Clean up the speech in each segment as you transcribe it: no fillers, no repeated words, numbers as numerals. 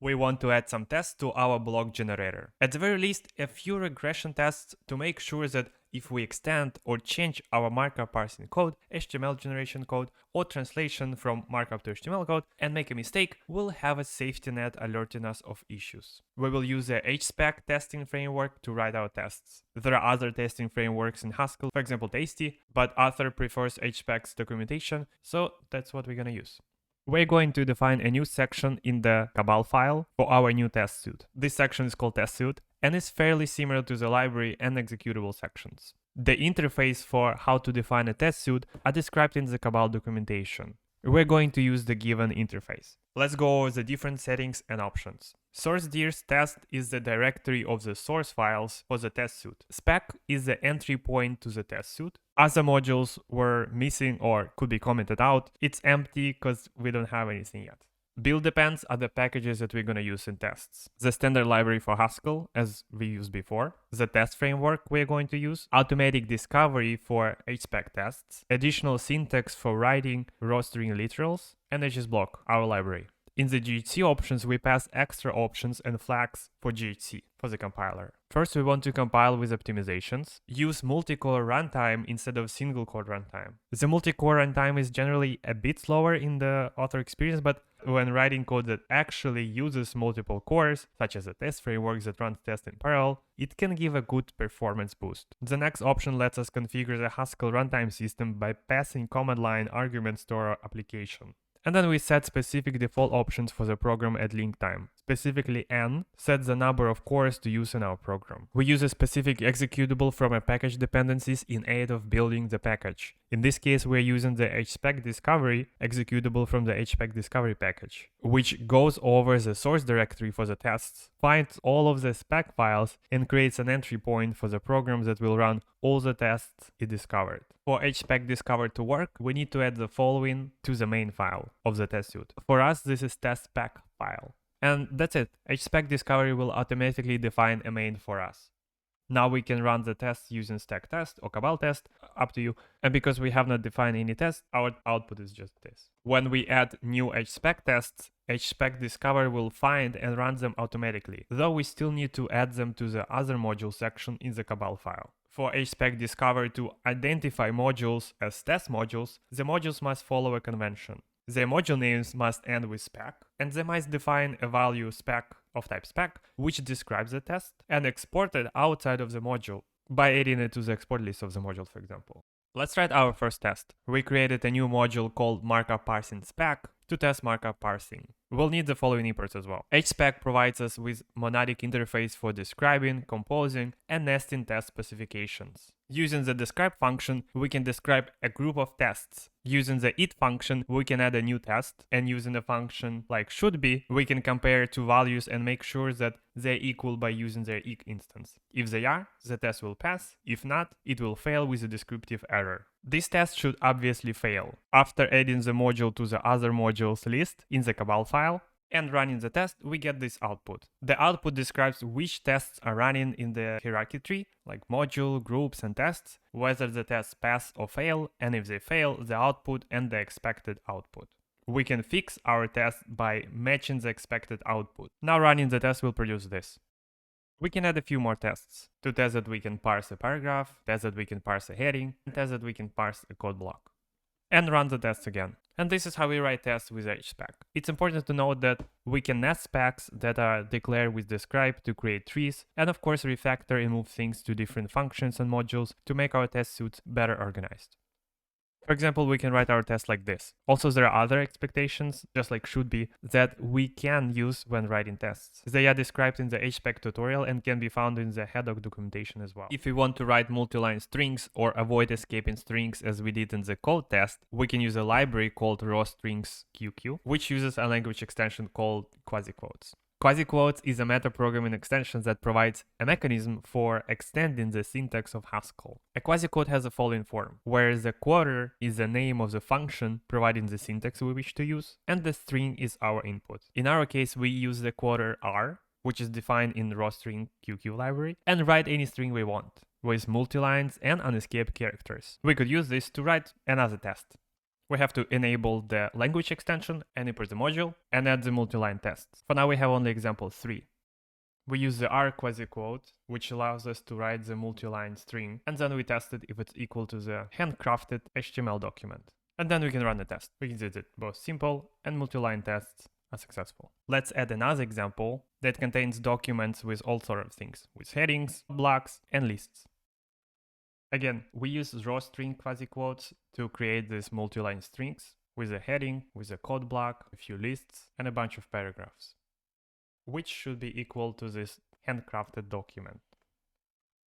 we want to add some tests to our block generator. At the very least, a few regression tests to make sure that if we extend or change our markup parsing code, HTML generation code, or translation from markup to HTML code and make a mistake, we'll have a safety net alerting us of issues. We will use the HSpec testing framework to write our tests. There are other testing frameworks in Haskell, for example Tasty, but Arthur prefers HSpec's documentation, so that's what we're gonna use. We're going to define a new section in the Cabal file for our new test suite. This section is called test suite and is fairly similar to the library and executable sections. The interface for how to define a test suite are described in the Cabal documentation. We're going to use the given interface. Let's go over the different settings and options. Source.dir's test is the directory of the source files for the test suite. Spec is the entry point to the test suite. Other modules were missing or could be commented out. It's empty because we don't have anything yet. Build depends are the packages that we're going to use in tests. The standard library for Haskell, as we used before. The test framework we're going to use. Automatic discovery for HSpec tests. Additional syntax for writing raw string literals. And hsblock, our library. In the GHC options, we pass extra options and flags for GHC, for the compiler. First, we want to compile with optimizations. Use multi-core runtime instead of single-core runtime. The multi-core runtime is generally a bit slower in the author experience, but when writing code that actually uses multiple cores, such as a test framework that runs tests in parallel, it can give a good performance boost. The next option lets us configure the Haskell runtime system by passing command line arguments to our application. And then we set specific default options for the program at link time. Specifically n sets the number of cores to use in our program. We use a specific executable from a package dependencies in aid of building the package. In this case, we're using the HSpec discovery executable from the HSpec discovery package, which goes over the source directory for the tests, finds all of the spec files, and creates an entry point for the program that will run all the tests it discovered. For HSpec discover to work, we need to add the following to the main file of the test suite. For us, this is testspec file. And that's it. HSpec discovery will automatically define a main for us. Now we can run the tests using stack test or cabal test, up to you. And because we have not defined any test, our output is just this. When we add new HSpec tests, HSpec discover will find and run them automatically, though we still need to add them to the other module section in the cabal file. For HSpec discover to identify modules as test modules, the modules must follow a convention. Their module names must end with spec, and they must define a value spec of type spec, which describes the test, and export it outside of the module by adding it to the export list of the module, for example. Let's write our first test. We created a new module called markup parsing spec to test markup parsing. We'll need the following imports as well. HSpec provides us with monadic interface for describing, composing, and nesting test specifications. Using the describe function, we can describe a group of tests. Using the it function, we can add a new test, and using a function like should be, we can compare two values and make sure that they're equal by using their eq instance. If they are, the test will pass. If not, it will fail with a descriptive error. This test should obviously fail. After adding the module to the other modules list in the cabal file and running the test, we get this output. The output describes which tests are running in the hierarchy tree, like module, groups, and tests, whether the tests pass or fail, and if they fail, the output and the expected output. We can fix our test by matching the expected output. Now running the test will produce this. We can add a few more tests to test that we can parse a paragraph, test that we can parse a heading, and test that we can parse a code block. And run the tests again. And this is how we write tests with HSpec. It's important to note that we can nest specs that are declared with describe to create trees, and of course refactor and move things to different functions and modules to make our test suites better organized. For example, we can write our test like this. Also, there are other expectations, just like should be, that we can use when writing tests. They are described in the HSpec tutorial and can be found in the Haddock documentation as well. If we want to write multi-line strings or avoid escaping strings as we did in the code test, we can use a library called rawstringsqq, which uses a language extension called quasi-quotes. Quasi-quotes is a metaprogramming extension that provides a mechanism for extending the syntax of Haskell. A quasi-quote has the following form, where the quarter is the name of the function providing the syntax we wish to use, and the string is our input. In our case, we use the quarter r, which is defined in the rawstringsqq library, and write any string we want, with multi-lines and unescaped characters. We could use this to write another test. We have to enable the language extension and import the module and add the multi-line tests. For now we have only example 3. We use the R quasi-quote, which allows us to write the multi-line string, and then we test it if it's equal to the handcrafted HTML document. And then we can run the test. We can see that both simple and multi-line tests are successful. Let's add another example that contains documents with all sorts of things, with headings, blocks, and lists. Again, we use raw string quasi-quotes to create these multi-line strings with a heading, with a code block, a few lists, and a bunch of paragraphs, which should be equal to this handcrafted document.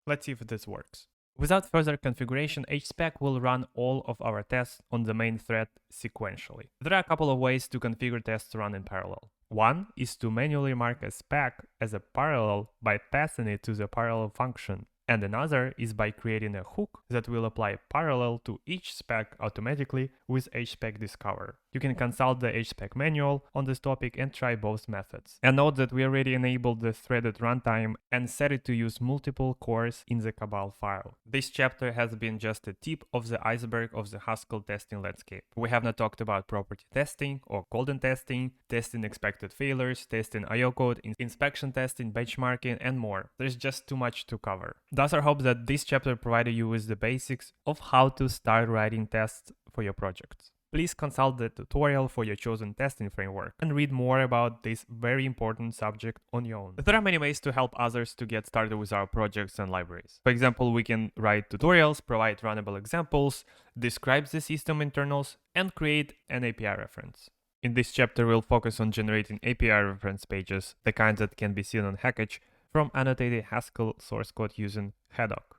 Let's see if this works. Without further configuration, HSpec will run all of our tests on the main thread sequentially. There are a couple of ways to configure tests to run in parallel. One is to manually mark a spec as a parallel by passing it to the parallel function. And another is by creating a hook that will apply parallel to each spec automatically with HSpec Discover. You can consult the HSpec manual on this topic and try both methods. And note that we already enabled the threaded runtime and set it to use multiple cores in the Cabal file. This chapter has been just a tip of the iceberg of the Haskell testing landscape. We have not talked about property testing or golden testing, testing expected failures, testing IO code, inspection testing, benchmarking, and more. There's just too much to cover. Thus, I hope that this chapter provided you with the basics of how to start writing tests for your projects. Please consult the tutorial for your chosen testing framework and read more about this very important subject on your own. There are many ways to help others to get started with our projects and libraries. For example, we can write tutorials, provide runnable examples, describe the system internals, and create an API reference. In this chapter, we'll focus on generating API reference pages, the kinds that can be seen on Haddock, from annotated Haskell source code using Haddock.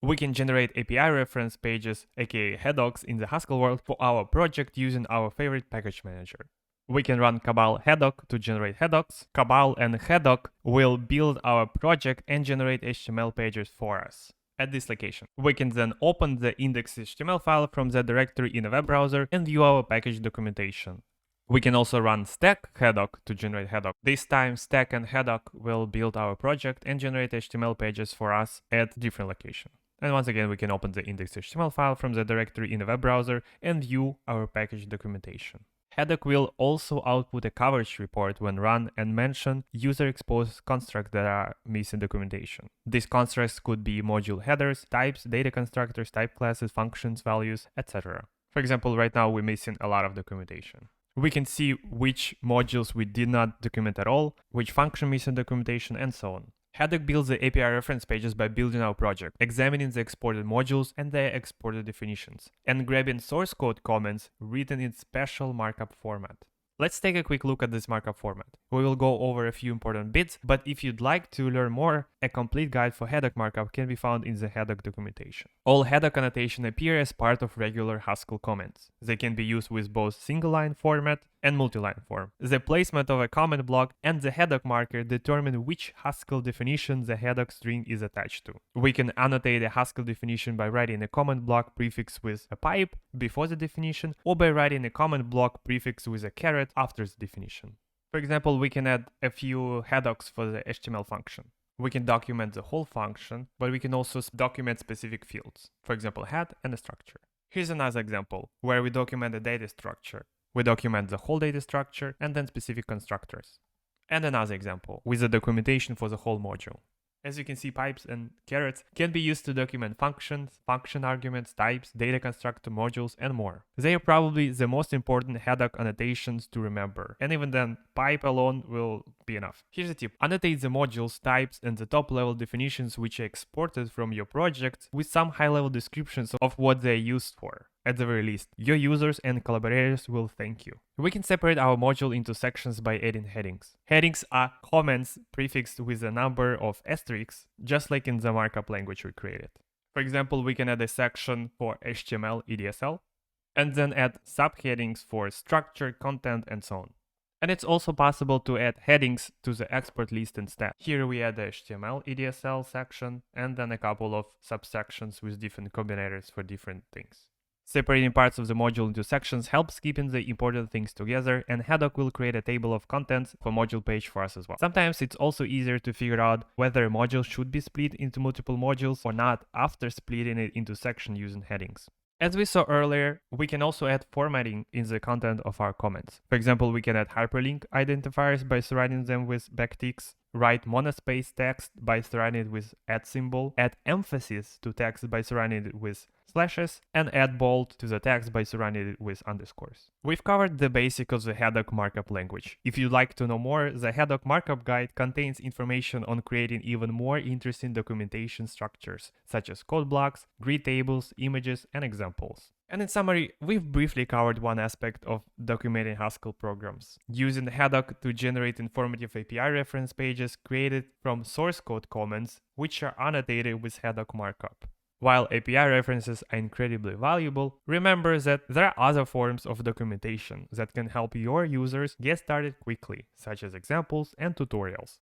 We can generate API reference pages, aka Haddocks, in the Haskell world for our project using our favorite package manager. We can run Cabal Haddock to generate Haddocks. Cabal and Haddock will build our project and generate HTML pages for us at this location. We can then open the index.html file from the directory in a web browser and view our package documentation. We can also run stack Haddock to generate Haddock. This time, stack and Haddock will build our project and generate HTML pages for us at different locations. And once again, we can open the index.html file from the directory in a web browser and view our package documentation. Haddock will also output a coverage report when run and mention user-exposed constructs that are missing documentation. These constructs could be module headers, types, data constructors, type classes, functions, values, etc. For example, right now we're missing a lot of documentation. We can see which modules we did not document at all, which function missing documentation, and so on. Haddock builds the API reference pages by building our project, examining the exported modules and their exported definitions, and grabbing source code comments written in special markup format. Let's take a quick look at this markup format. We will go over a few important bits, but if you'd like to learn more, a complete guide for Haddock markup can be found in the Haddock documentation. All Haddock annotation appear as part of regular Haskell comments. They can be used with both single-line format and multi-line form. The placement of a comment block and the Haddock marker determine which Haskell definition the Haddock string is attached to. We can annotate a Haskell definition by writing a comment block prefix with a pipe before the definition, or by writing a comment block prefix with a caret after the definition. For example, we can add a few Haddocks for the HTML function. We can document the whole function, but we can also document specific fields, for example, head and a structure. Here's another example where we document a data structure. We document the whole data structure and then specific constructors. And another example with the documentation for the whole module. As you can see, pipes and carets can be used to document functions, function arguments, types, data constructor modules, and more. They are probably the most important Haddock annotations to remember, and even then, pipe alone will be enough. Here's a tip. Annotate the modules, types, and the top-level definitions which are exported from your project with some high-level descriptions of what they're used for. At the very least, your users and collaborators will thank you. We can separate our module into sections by adding headings. Headings are comments prefixed with a number of asterisks, just like in the markup language we created. For example, we can add a section for HTML EDSL, and then add subheadings for structure, content, and so on. And it's also possible to add headings to the export list instead. Here we add the HTML EDSL section, and then a couple of subsections with different combinators for different things. Separating parts of the module into sections helps keeping the important things together, and Haddock will create a table of contents for module page for us as well. Sometimes it's also easier to figure out whether a module should be split into multiple modules or not after splitting it into sections using headings. As we saw earlier, we can also add formatting in the content of our comments. For example, we can add hyperlink identifiers by surrounding them with backticks, write monospace text by surrounding it with @symbol, add emphasis to text by surrounding it with slashes, and add bold to the text by surrounding it with underscores. We've covered the basics of the Haddock markup language. If you'd like to know more, the Haddock markup guide contains information on creating even more interesting documentation structures, such as code blocks, grid tables, images, and examples. And in summary, we've briefly covered one aspect of documenting Haskell programs, using Haddock to generate informative API reference pages created from source code comments, which are annotated with Haddock markup. While API references are incredibly valuable, remember that there are other forms of documentation that can help your users get started quickly, such as examples and tutorials.